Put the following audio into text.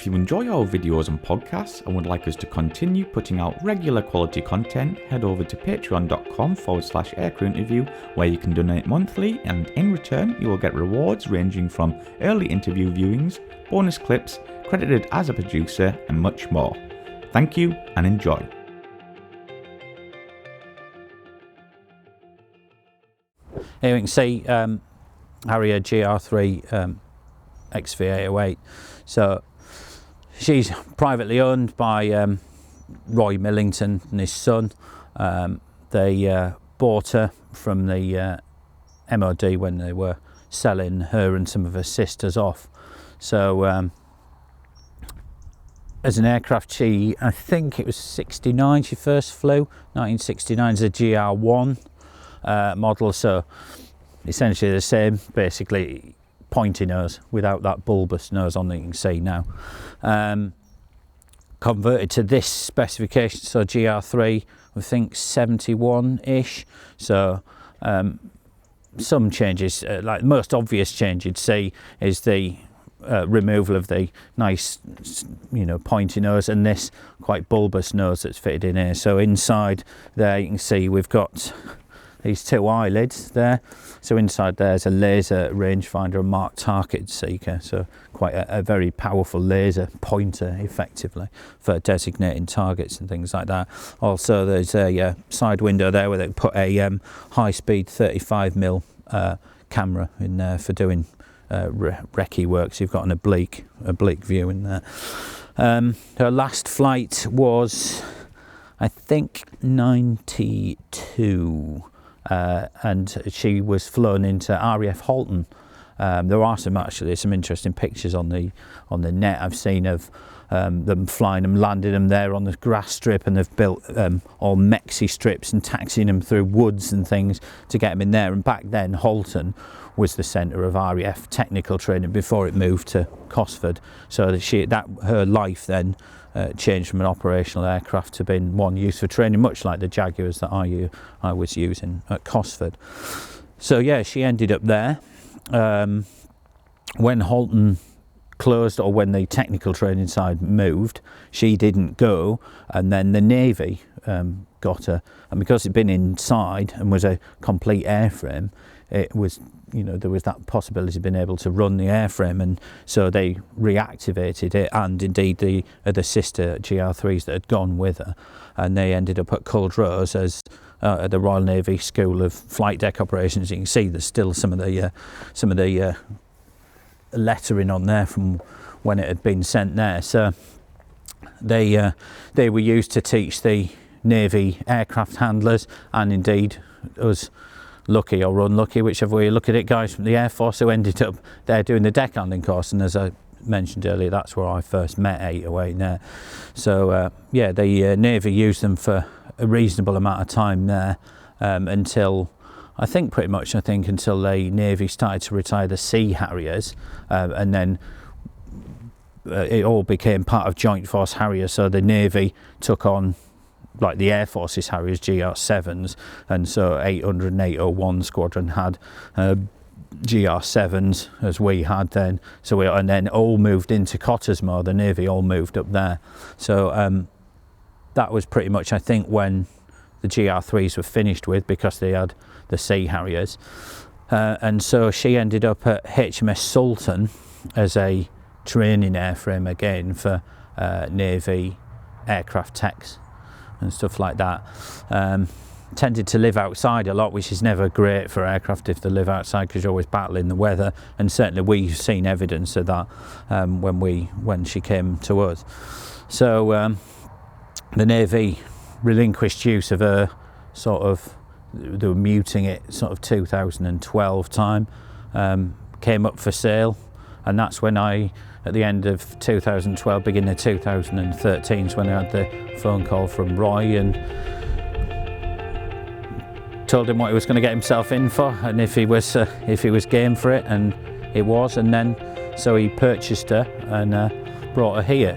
If you enjoy our videos and podcasts and would like us to continue putting out regular quality content, head over to patreon.com/aircrewinterview, where you can donate monthly, and in return you will get rewards ranging from early interview viewings, bonus clips, credited as a producer, and much more. Thank you and enjoy. Here we can see Harrier GR3 XV808. So she's privately owned by Roy Millington and his son. They bought her from the MOD when they were selling her and some of her sisters off. So as an aircraft, I think it was 69 she first flew. 1969 is a GR1 model, so essentially the same, basically pointy nose without that bulbous nose on that you can see now. Converted to this specification, so GR3, I think 71-ish. So some changes, like the most obvious change you'd see is the removal of the nice, pointy nose and this quite bulbous nose that's fitted in here. So inside there you can see we've got these two eyelids there. So inside there's a laser rangefinder and marked target seeker, so quite a very powerful laser pointer effectively for designating targets and things like that. Also there's a side window there where they put a high-speed 35mm camera in there for doing recce work, so you've got an oblique view in there. Her last flight was, I think, 92. And she was flown into RAF Halton. There are some interesting pictures on the net I've seen of them flying them, landing them there on the grass strip, and they've built all mexi strips and taxiing them through woods and things to get them in there. And back then Halton was the centre of RAF technical training before it moved to Cosford. So that her life then changed from an operational aircraft to being one used for training, much like the Jaguars that I was using at Cosford. So yeah, she ended up there. When Halton closed, or when the technical training side moved, she didn't go, and then the Navy got her, and because it'd been inside and was a complete airframe, it was, there was that possibility of being able to run the airframe, and so they reactivated it, and indeed the sister GR3s that had gone with her, and they ended up at Culdrose as at the Royal Navy School of Flight Deck Operations. You can see there's still some of the lettering on there from when it had been sent there. So they were used to teach the Navy aircraft handlers, and indeed us lucky or unlucky, whichever way you look at it, guys from the Air Force who ended up there doing the deck handling course. And as I mentioned earlier, that's where I first met 808 there. So yeah, the Navy used them for a reasonable amount of time there, until until the Navy started to retire the Sea Harriers, and then it all became part of Joint Force Harrier. So the Navy took on, like the Air Force's Harriers GR7s, and so 800 and 801 squadron had GR7s as we had then. So and then all moved into Cottesmore. The Navy all moved up there. So that was pretty much, I think, when the GR3s were finished with, because they had the Sea Harriers. And so she ended up at HMS Sultan as a training airframe again for Navy aircraft techs and stuff like that. Tended to live outside a lot, which is never great for aircraft if they live outside, because you're always battling the weather, and certainly we've seen evidence of that when she came to us. So the Navy relinquished use of her, they were muting it 2012 time, came up for sale, and that's when at the end of 2012, beginning of 2013 is when I had the phone call from Roy and told him what he was going to get himself in for, and if he was game for it, and it was, and then so he purchased her and brought her here.